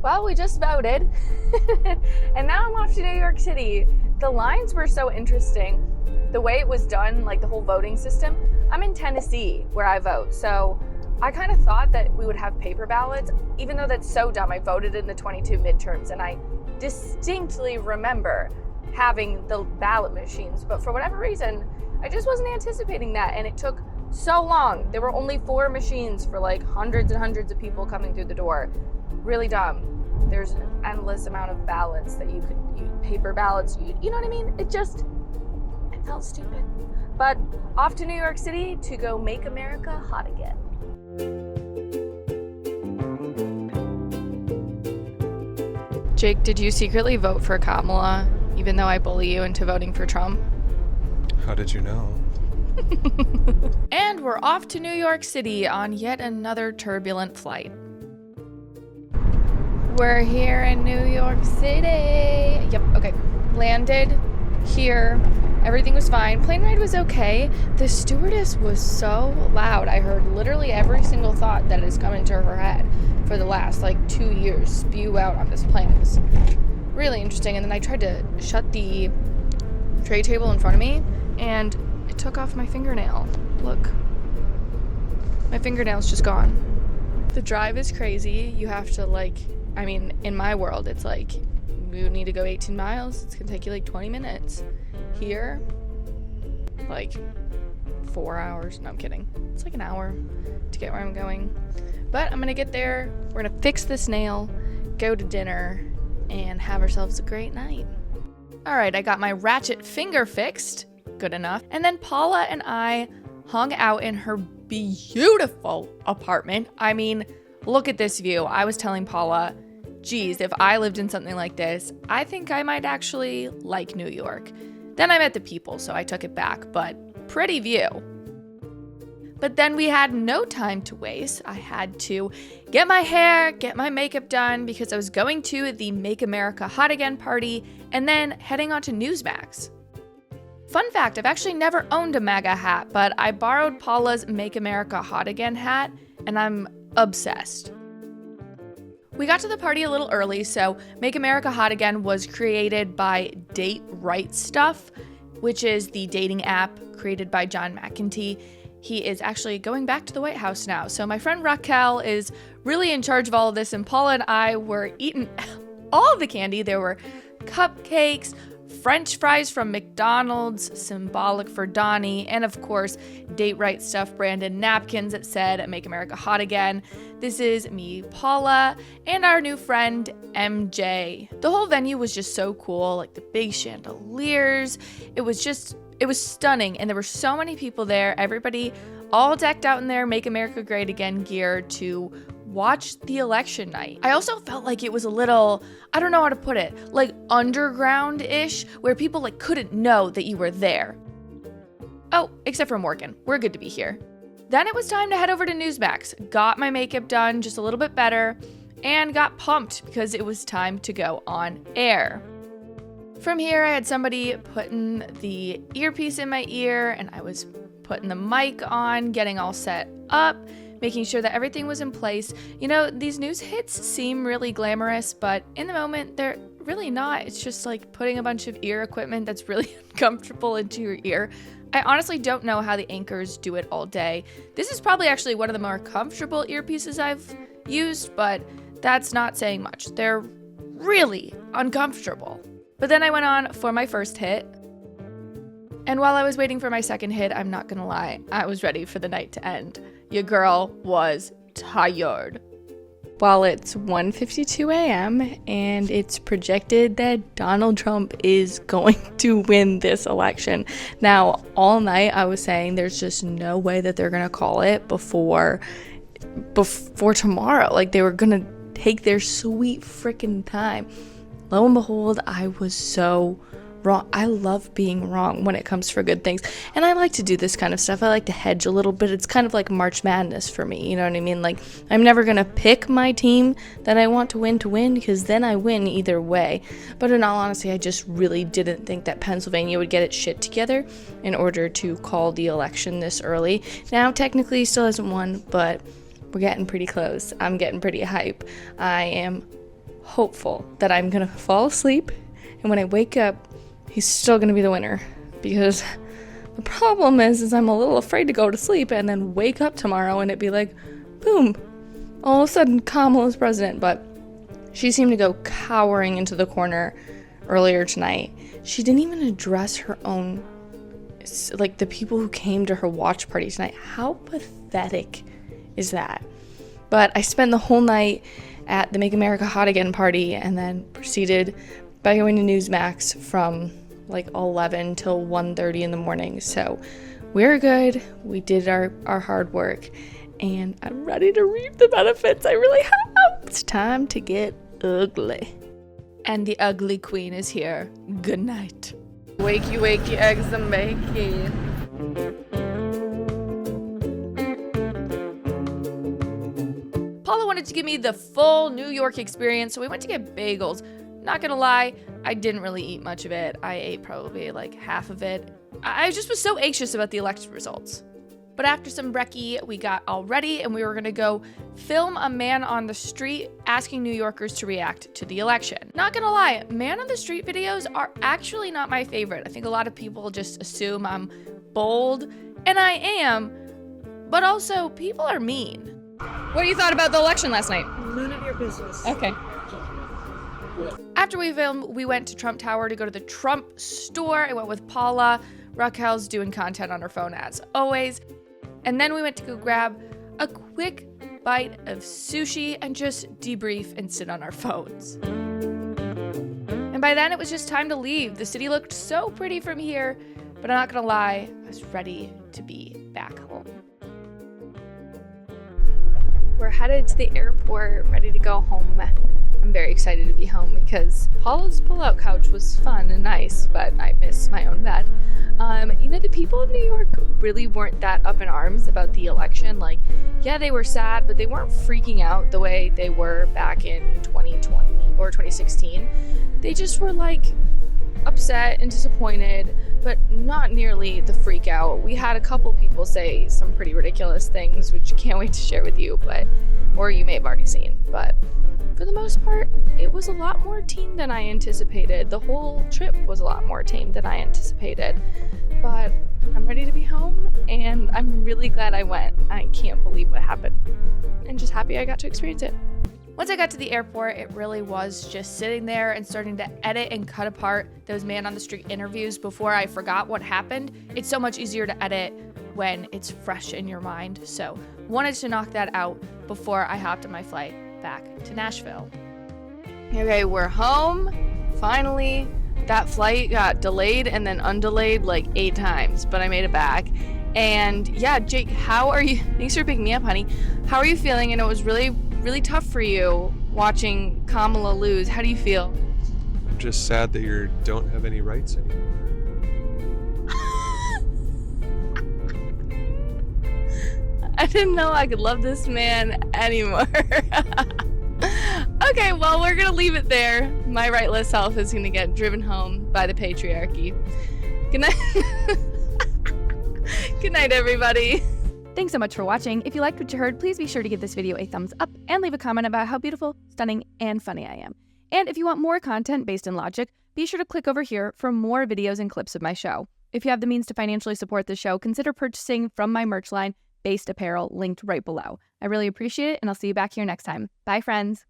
Well, we just voted, and now I'm off to New York City. The lines were so interesting. The way it was done, like the whole voting system. I'm in Tennessee, where I vote, so I kind of thought that we would have paper ballots, even though that's so dumb. I voted in the 22 midterms, and I distinctly remember having the ballot machines, but for whatever reason, I just wasn't anticipating that, and it took so long. There were only 4 machines for like hundreds and hundreds of people coming through the door. Really dumb. There's an endless amount of ballots that you could use, paper ballots, you know what I mean? It felt stupid. But off to New York City to go make America hot again. Jake, did you secretly vote for Kamala, even though I bully you into voting for Trump? How did you know? And we're off to New York City on yet another turbulent flight. We're here in New York City. Yep, okay. Landed here. Everything was fine. Plane ride was okay. The stewardess was so loud. I heard literally every single thought that has come into her head for the last 2 years spew out on this plane. It was really interesting. And then I tried to shut the tray table in front of me, and it took off my fingernail. Look. My fingernail's just gone. The drive is crazy. You have to in my world, it's you need to go 18 miles. It's gonna take you 20 minutes. Here, 4 hours. No, I'm kidding. It's an hour to get where I'm going. But I'm gonna get there. We're gonna fix this nail, go to dinner, and have ourselves a great night. All right, I got my ratchet finger fixed. Good enough. And then Paula and I hung out in her beautiful apartment. I mean, look at this view. I was telling Paula, geez, if I lived in something like this, I think I might actually like New York. Then I met the people, so I took it back, but pretty view. But then we had no time to waste. I had to get my hair, get my makeup done, because I was going to the Make America Hot Again party, and then heading on to Newsmax. Fun fact, I've actually never owned a MAGA hat, but I borrowed Paula's Make America Hot Again hat, and I'm obsessed. We got to the party a little early, so Make America Hot Again was created by Date Right Stuff, which is the dating app created by John McEntee. He is actually going back to the White House now. So my friend Raquel is really in charge of all of this, and Paula and I were eating all of the candy. There were cupcakes, French fries from McDonald's, symbolic for Donnie, and of course, Date Right Stuff branded napkins that said Make America Hot Again. This is me, Paula, and our new friend, MJ. The whole venue was just so cool, the big chandeliers. It was stunning, and there were so many people there, everybody all decked out in their Make America Great Again gear to watch the election night. I also felt like it was a little, I don't know how to put it, underground-ish, where people couldn't know that you were there. Oh, except for Morgan. We're good to be here. Then it was time to head over to Newsmax. Got my makeup done just a little bit better, and got pumped because it was time to go on air. From here, I had somebody putting the earpiece in my ear, and I was putting the mic on, getting all set up, making sure that everything was in place. These news hits seem really glamorous, but in the moment, they're really not. It's just putting a bunch of ear equipment that's really uncomfortable into your ear. I honestly don't know how the anchors do it all day. This is probably actually one of the more comfortable earpieces I've used, but that's not saying much. They're really uncomfortable. But then I went on for my first hit. And while I was waiting for my second hit, I'm not gonna lie, I was ready for the night to end. Your girl was tired. Well, it's 1:52 a.m. and it's projected that Donald Trump is going to win this election. Now, all night I was saying there's just no way that they're gonna call it before tomorrow. They were gonna take their sweet freaking time. Lo and behold, I was so wrong. I love being wrong when it comes for good things. And I like to do this kind of stuff. I like to hedge a little bit. It's kind of like March Madness for me. You know what I mean? I'm never going to pick my team that I want to win because then I win either way. But in all honesty, I just really didn't think that Pennsylvania would get its shit together in order to call the election this early. Now, technically, still hasn't won, but we're getting pretty close. I'm getting pretty hype. I am hopeful that I'm gonna fall asleep, and when I wake up, he's still gonna be the winner. Because the problem is I'm a little afraid to go to sleep and then wake up tomorrow and it'd be like, boom, all of a sudden Kamala's president. But she seemed to go cowering into the corner earlier tonight. She didn't even address her own, like, the people who came to her watch party tonight. How pathetic is that? But I spent the whole night at the Make America Hot Again party and then proceeded by going to Newsmax from like 11 till 1:30 in the morning. So we're good. We did our hard work and I'm ready to reap the benefits. I really have. It's time to get ugly. And the ugly queen is here. Good night. Wakey, wakey, eggs and bakey. Paula wanted to give me the full New York experience, so we went to get bagels. Not gonna lie, I didn't really eat much of it. I ate probably like half of it. I just was so anxious about the election results. But after some brekkie, we got all ready and we were gonna go film a man on the street asking New Yorkers to react to the election. Not gonna lie, man on the street videos are actually not my favorite. I think a lot of people just assume I'm bold, and I am, but also people are mean. What you thought about the election last night? None of your business. Okay. After we filmed, we went to Trump Tower to go to the Trump store. I went with Paula. Raquel's doing content on her phone as always. And then we went to go grab a quick bite of sushi and just debrief and sit on our phones. And by then it was just time to leave. The city looked so pretty from here, but I'm not gonna lie, I was ready to be back home. We're headed to the airport, ready to go home. I'm very excited to be home because Paula's pull-out couch was fun and nice, but I miss my own bed. The people of New York really weren't that up in arms about the election. Like, yeah, they were sad, but they weren't freaking out the way they were back in 2020 or 2016. They just were like upset and disappointed, but not nearly the freak out. We had a couple people say some pretty ridiculous things, which can't wait to share with you, or you may have already seen, but for the most part, it was a lot more tame than I anticipated. The whole trip was a lot more tame than I anticipated. But I'm ready to be home, and I'm really glad I went. I can't believe what happened. And just happy I got to experience it. Once I got to the airport, it really was just sitting there and starting to edit and cut apart those man on the street interviews before I forgot what happened. It's so much easier to edit when it's fresh in your mind. So wanted to knock that out before I hopped on my flight back to Nashville. Okay, we're home. Finally, that flight got delayed and then undelayed like 8 times, but I made it back. And yeah, Jake, how are you? Thanks for picking me up, honey. How are you feeling? And it was really, really tough for you watching Kamala lose. How do you feel? I'm just sad that you don't have any rights anymore. I didn't know I could love this man anymore. Okay, well, we're gonna leave it there. My rightless self is gonna get driven home by the patriarchy. Good night. Good night, everybody. Thanks so much for watching. If you liked what you heard, please be sure to give this video a thumbs up and leave a comment about how beautiful, stunning, and funny I am. And if you want more content based in logic, be sure to click over here for more videos and clips of my show. If you have the means to financially support the show, consider purchasing from my merch line, Based Apparel, linked right below. I really appreciate it, and I'll see you back here next time. Bye, friends.